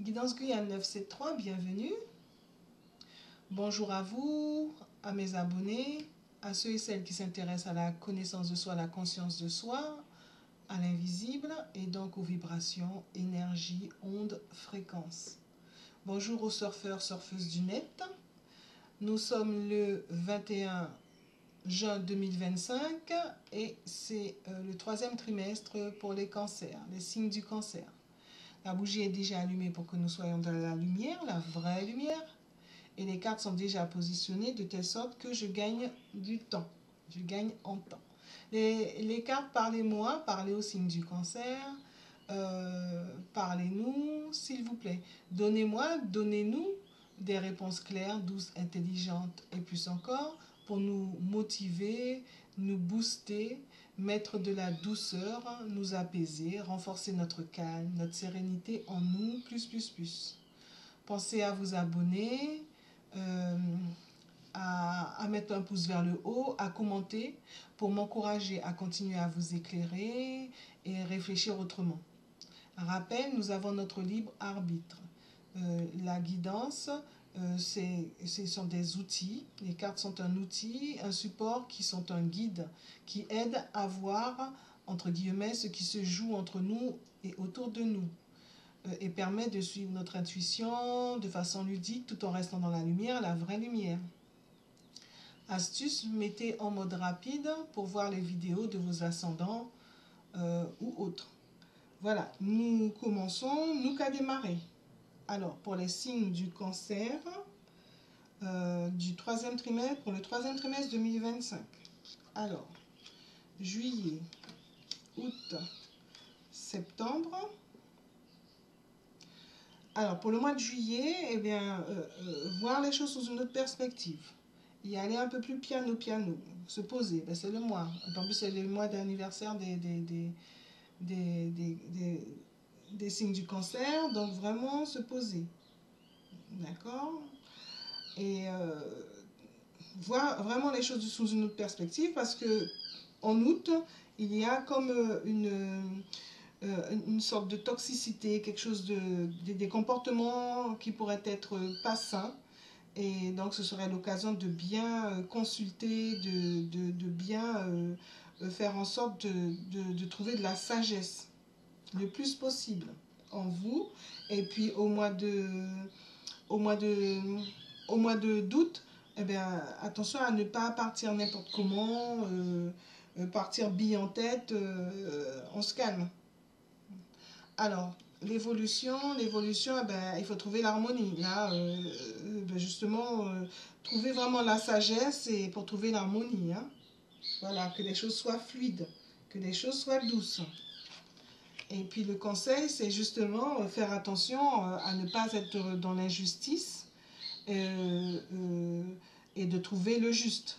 Guidance Guyane 973, bienvenue. Bonjour à vous, à mes abonnés, à ceux et celles qui s'intéressent à la connaissance de soi, à la conscience de soi, à l'invisible et donc aux vibrations, énergie, ondes, fréquences. Bonjour aux surfeurs, surfeuses du net. Nous sommes le 21 juin 2025 et c'est le troisième trimestre pour les cancers, les signes du cancer. La bougie est déjà allumée pour que nous soyons dans la lumière, la vraie lumière. Et les cartes sont déjà positionnées de telle sorte que je gagne du temps. Je gagne en temps. Les cartes, parlez-moi, parlez au signe du cancer. Parlez-nous, s'il vous plaît. Donnez-nous des réponses claires, douces, intelligentes et plus encore pour nous motiver, nous booster, mettre de la douceur, nous apaiser, renforcer notre calme, notre sérénité en nous, plus. Pensez à vous abonner, à mettre un pouce vers le haut, à commenter pour m'encourager à continuer à vous éclairer et réfléchir autrement. Rappel, nous avons notre libre arbitre. La guidance, ce sont des outils. Les cartes sont un outil, un support qui sont un guide qui aide à voir, entre guillemets, ce qui se joue entre nous et autour de nous et permet de suivre notre intuition de façon ludique tout en restant dans la lumière, la vraie lumière. Astuce, mettez en mode rapide pour voir les vidéos de vos ascendants ou autres. Voilà, nous commençons, nous qu'à démarrer. Alors, pour les signes du cancer, du troisième trimestre, pour le troisième trimestre 2025. Alors, juillet, août, septembre. Alors, pour le mois de juillet, eh bien, voir les choses sous une autre perspective. Y aller un peu plus piano, se poser. Ben, c'est le mois. En plus, c'est le mois d'anniversaire des signes du cancer. Donc, vraiment se poser. D'accord? Et voir vraiment les choses sous une autre perspective parce que en août, il y a comme une sorte de toxicité, quelque chose des comportements qui pourraient être pas sains. Et donc, ce serait l'occasion de bien consulter, de bien faire en sorte de trouver de la sagesse le plus possible en vous. Et puis, au mois d'août, eh bien, attention à ne pas partir n'importe comment, partir bille en tête, on se calme. Alors, l'évolution, eh ben, il faut trouver l'harmonie. Là, ben justement, trouver vraiment la sagesse et pour trouver l'harmonie. Hein. Voilà, que les choses soient fluides, que les choses soient douces. Et puis le conseil, c'est justement faire attention à ne pas être dans l'injustice et de trouver le juste.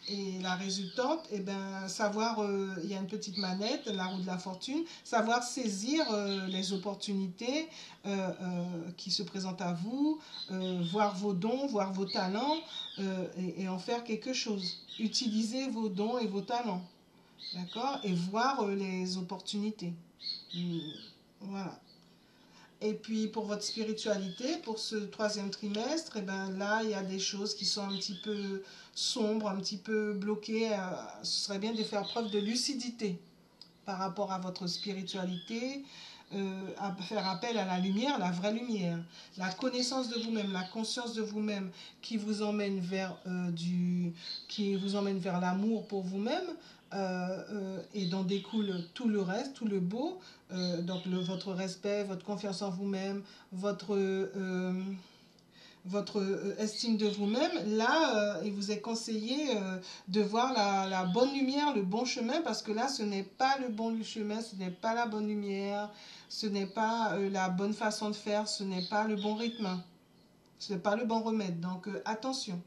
Et la résultante, eh ben, savoir, il y a une petite manette, la roue de la fortune, savoir saisir les opportunités qui se présentent à vous, voir vos dons, voir vos talents et en faire quelque chose. Utilisez vos dons et vos talents, d'accord? Et voir les opportunités. Voilà. Et puis pour votre spiritualité, pour ce troisième trimestre, et ben là, il y a des choses qui sont un petit peu sombres, un petit peu bloquées. Ce serait bien de faire preuve de lucidité par rapport à votre spiritualité, à faire appel à la lumière, la vraie lumière, la connaissance de vous-même, la conscience de vous-même qui vous emmène vers l'amour pour vous-même. Et dont découle tout le reste, tout le beau, donc votre respect, votre confiance en vous-même, votre estime de vous-même. Là, il vous est conseillé de voir la bonne lumière, le bon chemin, parce que là, ce n'est pas le bon chemin, ce n'est pas la bonne lumière, ce n'est pas la bonne façon de faire, ce n'est pas le bon rythme, ce n'est pas le bon remède. Donc, attention.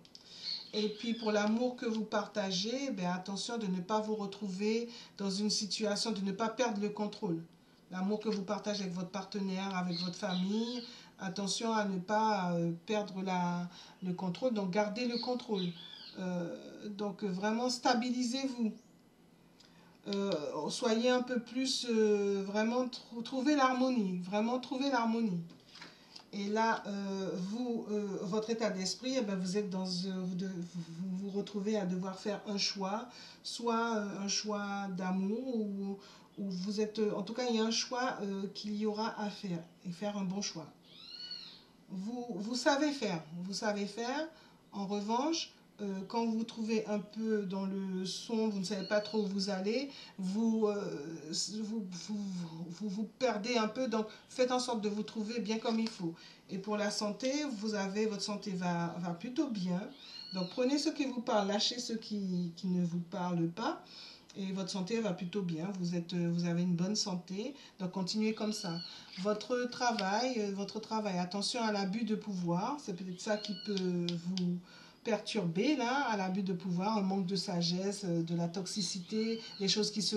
Et puis pour l'amour que vous partagez, ben attention de ne pas vous retrouver dans une situation, de ne pas perdre le contrôle. L'amour que vous partagez avec votre partenaire, avec votre famille, attention à ne pas perdre le contrôle, donc gardez le contrôle. Donc vraiment stabilisez-vous. soyez un peu plus, vraiment, trouvez l'harmonie, vraiment trouver l'harmonie. Et là, votre état d'esprit, eh ben, vous êtes dans, vous vous retrouvez à devoir faire un choix, soit un choix d'amour, ou vous êtes, en tout cas, il y a un choix qu'il y aura à faire, et faire un bon choix. Vous savez faire, vous savez faire. En revanche, quand vous vous trouvez un peu dans le son, vous ne savez pas trop où vous allez, vous perdez un peu, donc faites en sorte de vous trouver bien comme il faut. Et pour la santé, votre santé va plutôt bien. Donc prenez ce qui vous parle, lâchez ce qui ne vous parle pas. Et votre santé va plutôt bien, vous avez une bonne santé, donc continuez comme ça. Votre travail, attention à l'abus de pouvoir, c'est peut-être ça qui peut vous perturber là, à l'abus de pouvoir, un manque de sagesse, de la toxicité, des choses qui se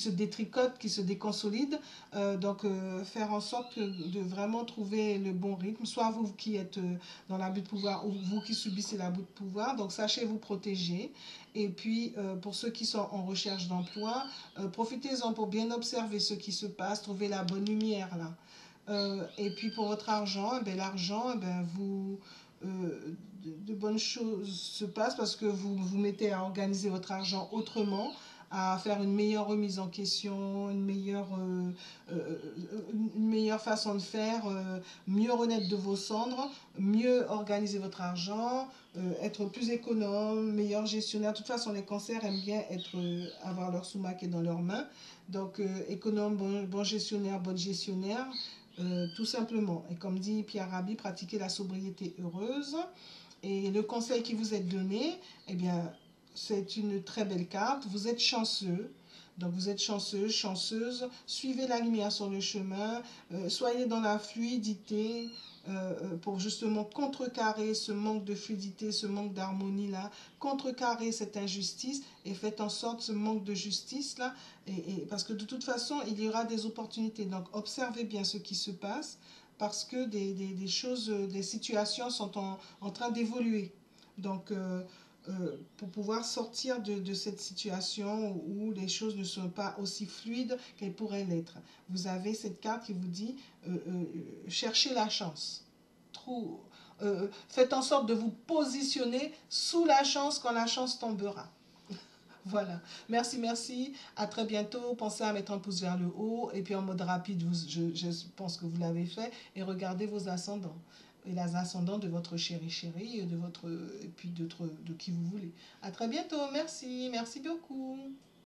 détricotent, qui se déconsolident. Faire en sorte de vraiment trouver le bon rythme, soit vous qui êtes dans l'abus de pouvoir ou vous qui subissez l'abus de pouvoir. Donc sachez vous protéger. Et puis pour ceux qui sont en recherche d'emploi, profitez-en pour bien observer ce qui se passe, trouver la bonne lumière là. Et puis pour votre argent, eh bien, l'argent, eh bien, de bonnes choses se passent parce que vous vous mettez à organiser votre argent autrement, à faire une meilleure remise en question, une meilleure façon de faire, mieux renaître de vos cendres, mieux organiser votre argent, être plus économe, meilleur gestionnaire. De toute façon, les cancers aiment bien avoir leur sous-maquet dans leurs mains. Donc, économe, bon gestionnaire, bonne gestionnaire, tout simplement. Et comme dit Pierre Rabhi, pratiquez la sobriété heureuse. Et le conseil qui vous est donné, eh bien, c'est une très belle carte. Vous êtes chanceux. Donc vous êtes chanceux, chanceuse. Suivez la lumière sur le chemin. Soyez dans la fluidité pour justement contrecarrer ce manque de fluidité, ce manque d'harmonie-là. Contrecarrer cette injustice et faites en sorte ce manque de justice-là. Parce que de toute façon, il y aura des opportunités. Donc observez bien ce qui se passe parce que des choses, des situations sont en train d'évoluer. Donc, pour pouvoir sortir de cette situation où les choses ne sont pas aussi fluides qu'elles pourraient l'être. Vous avez cette carte qui vous dit cherchez la chance. Faites en sorte de vous positionner sous la chance quand la chance tombera. Voilà. Merci, merci. À très bientôt. Pensez à mettre un pouce vers le haut. Et puis en mode rapide, je pense que vous l'avez fait. Et regardez vos ascendants. Et les ascendants de votre chéri, et puis de qui vous voulez. À très bientôt. Merci. Merci beaucoup.